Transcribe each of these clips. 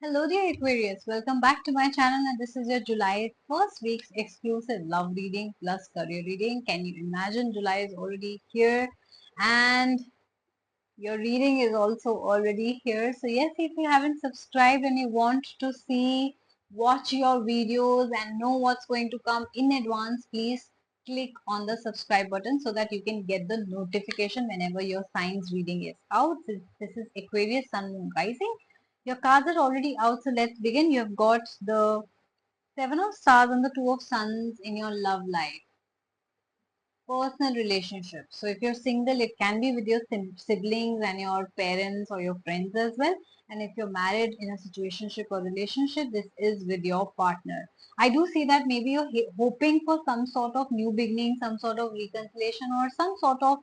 Hello dear Aquarius, welcome back to my channel and this is your July first week's exclusive love reading plus career reading. Can you imagine July is already here and your reading is also already here. So yes, if you haven't subscribed and you want to watch your videos and know what's going to come in advance, please click on the subscribe button so that you can get the notification whenever your signs reading is out. This is Aquarius Sun Moon Rising. Your cards are already out, so let's begin. You have got the Seven of Stars and the Two of Suns in your love life. Personal relationships. So if you're single, it can be with your siblings and your parents or your friends as well. And if you're married in a situationship or relationship, this is with your partner. I do see that maybe you're hoping for some sort of new beginning, some sort of reconciliation or some sort of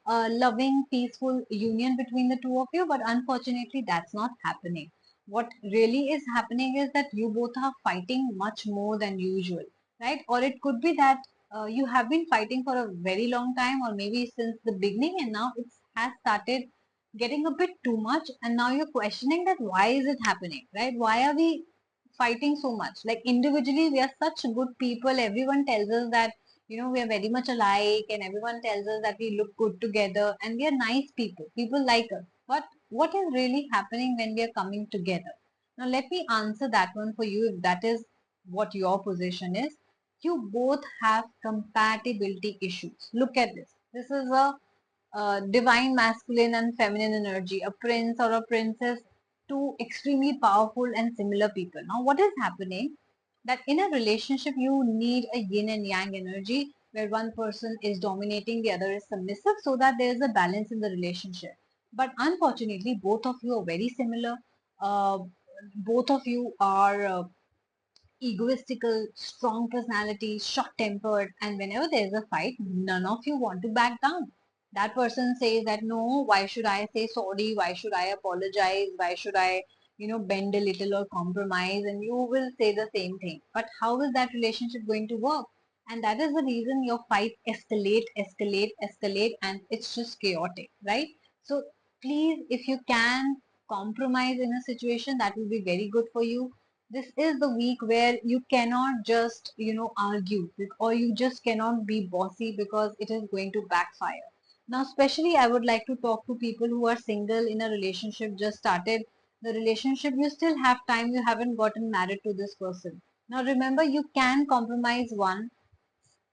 loving, peaceful union between the two of you. But unfortunately, that's not happening. What really is happening is that you both are fighting much more than usual, right? Or it could be that you have been fighting for a very long time or maybe since the beginning and now it has started getting a bit too much and now you're questioning that why is it happening, right? Why are we fighting so much? Like individually we are such good people, everyone tells us that we are very much alike and everyone tells us that we look good together and we are nice people like us, but what is really happening when we are coming together? Now let me answer that one for you if that is what your position is. You both have compatibility issues. Look at this. This is a divine masculine and feminine energy, a prince or a princess, two extremely powerful and similar people. Now, what is happening? That in a relationship, you need a yin and yang energy where one person is dominating, the other is submissive, so that there is a balance in the relationship. But unfortunately, both of you are very similar. Uh, both of you are egoistical, strong personality, short tempered, and whenever there's a fight, none of you want to back down. That person says that no, why should I say sorry? Why should I apologize? Why should I, bend a little or compromise? And you will say the same thing. But how is that relationship going to work? And that is the reason your fight escalate, and it's just chaotic, right? So please, if you can compromise in a situation, that will be very good for you. This is the week where you cannot just argue or you just cannot be bossy because it is going to backfire. Now especially I would like to talk to people who are single in a relationship, just started the relationship, you still have time, you haven't gotten married to this person. Now remember, you can compromise one,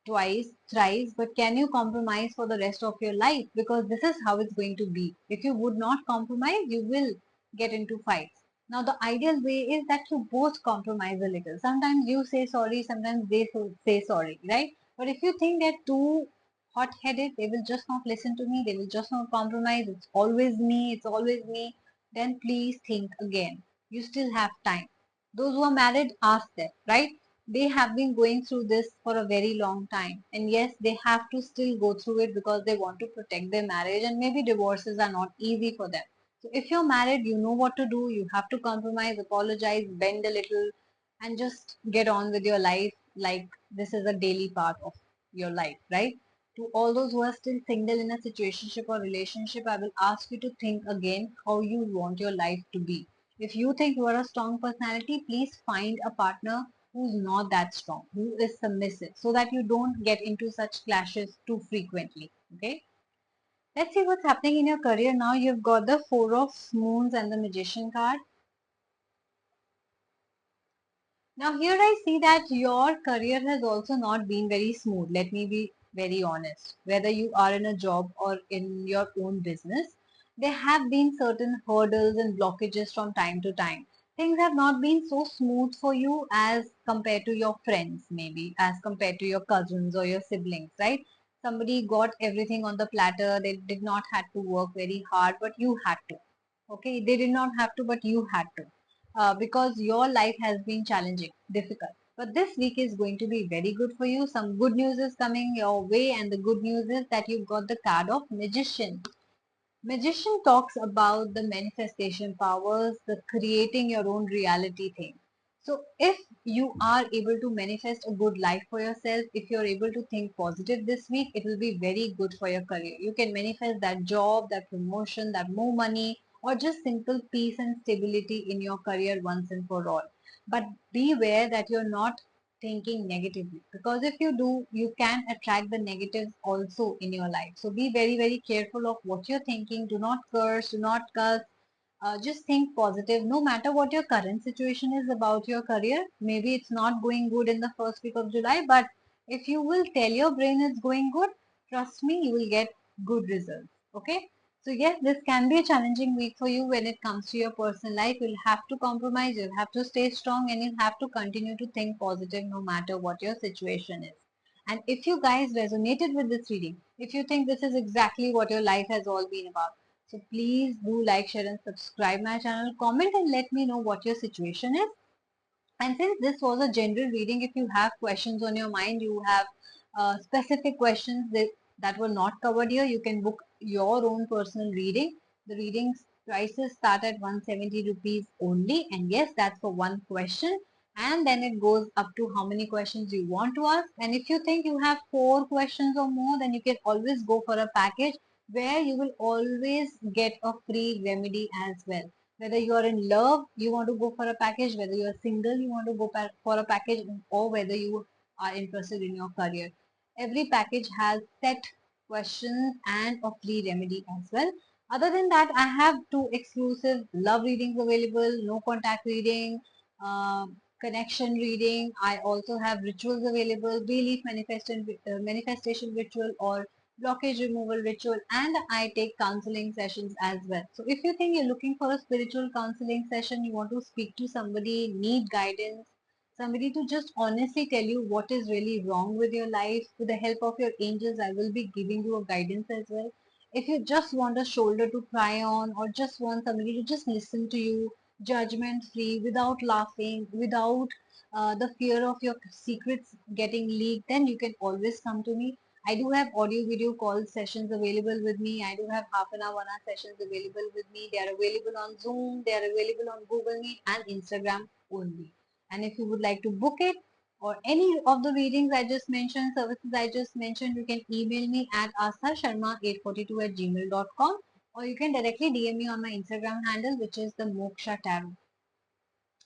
twice, thrice, but can you compromise for the rest of your life? Because this is how it's going to be. If you would not compromise, you will get into fights. Now, the ideal way is that you both compromise a little. Sometimes you say sorry, sometimes they say sorry, right? But if you think they're too hot headed, they will just not listen to me, they will just not compromise, it's always me, then please think again. You still have time. Those who are married, ask them, right? They have been going through this for a very long time, and yes, they have to still go through it because they want to protect their marriage, and maybe divorces are not easy for them. So if you're married, you know what to do. You have to compromise, apologize, bend a little, and just get on with your life like this is a daily part of your life, right? To all those who are still single in a situationship or relationship, I will ask you to think again how you want your life to be. If you think you are a strong personality, please find a partner who's not that strong, who is submissive, so that you don't get into such clashes too frequently. Okay. Let's see what's happening in your career now. You've got the Four of Moons and the Magician card. Now here I see that your career has also not been very smooth. Let me be very honest. Whether you are in a job or in your own business, there have been certain hurdles and blockages from time to time. Things have not been so smooth for you as compared to your friends, maybe as compared to your cousins or your siblings, right? Somebody got everything on the platter. They did not had to work very hard, but you had to. Okay, they did not have to, but you had to, because your life has been challenging, difficult. But this week is going to be very good for you. Some good news is coming your way, and the good news is that you've got the card of Magician. Magician talks about the manifestation powers, the creating your own reality thing. So if you are able to manifest a good life for yourself, if you're able to think positive this week, it will be very good for your career. You can manifest that job, that promotion, that more money, or just simple peace and stability in your career once and for all. But beware that you're not thinking negatively, because if you do, you can attract the negatives also in your life. So be very, very careful of what you're thinking. Do not curse, do not cuss. Just think positive no matter what your current situation is about your career. Maybe it's not going good in the first week of July, but if you will tell your brain it's going good, trust me, you will get good results. Okay. So yes, this can be a challenging week for you when it comes to your personal life. You'll have to compromise, you'll have to stay strong, and you'll have to continue to think positive no matter what your situation is. And if you guys resonated with this reading, if you think this is exactly what your life has all been about, so please do like, share and subscribe my channel. Comment and let me know what your situation is. And since this was a general reading, if you have questions on your mind, you have specific questions that were not covered here, you can book your own personal reading. The readings prices start at 170 rupees only. And yes, that's for one question. And then it goes up to how many questions you want to ask. And if you think you have 4 questions or more, then you can always go for a package where you will always get a free remedy as well. Whether you are in love, you want to go for a package, whether you are single, you want to go for a package, or whether you are interested in your career. Every package has set questions and a free remedy as well. Other than that, I have 2 exclusive love readings available, no contact reading, connection reading. I also have rituals available, belief manifestation ritual, or blockage removal ritual, and I take counseling sessions as well. So if you think you're looking for a spiritual counseling session, you want to speak to somebody, need guidance, somebody to just honestly tell you what is really wrong with your life, with the help of your angels, I will be giving you a guidance as well. If you just want a shoulder to cry on, or just want somebody to just listen to you, judgment free, without laughing, without the fear of your secrets getting leaked, then you can always come to me. I do have audio video call sessions available with me. I do have half an hour, 1 hour sessions available with me. They are available on Zoom, they are available on Google Meet and Instagram only. And if you would like to book it or any of the readings I just mentioned, services I just mentioned, you can email me at asthasharma842@gmail.com, or you can directly DM me on my Instagram handle, which is the Moksha Tarot.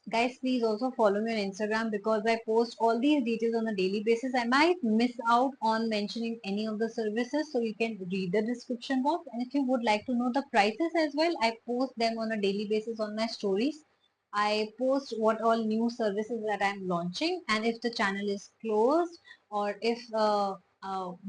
Guys, please also follow me on Instagram because I post all these details on a daily basis. I might miss out on mentioning any of the services, so you can read the description box. And if you would like to know the prices as well, I post them on a daily basis on my stories. I post what all new services that I'm launching, and if the channel is closed, or if the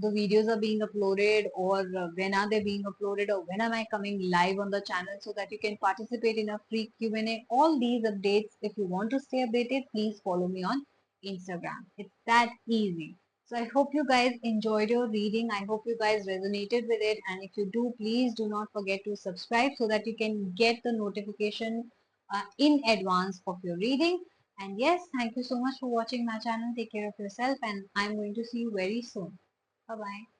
videos are being uploaded, or when are they being uploaded, or when am I coming live on the channel, so that you can participate in a free Q&A. All these updates, if you want to stay updated, please follow me on Instagram. It's that easy. So I hope you guys enjoyed your reading. I hope you guys resonated with it. And if you do, please do not forget to subscribe so that you can get the notification in advance of your reading. And yes, thank you so much for watching my channel. Take care of yourself, and I'm going to see you very soon. Bye bye.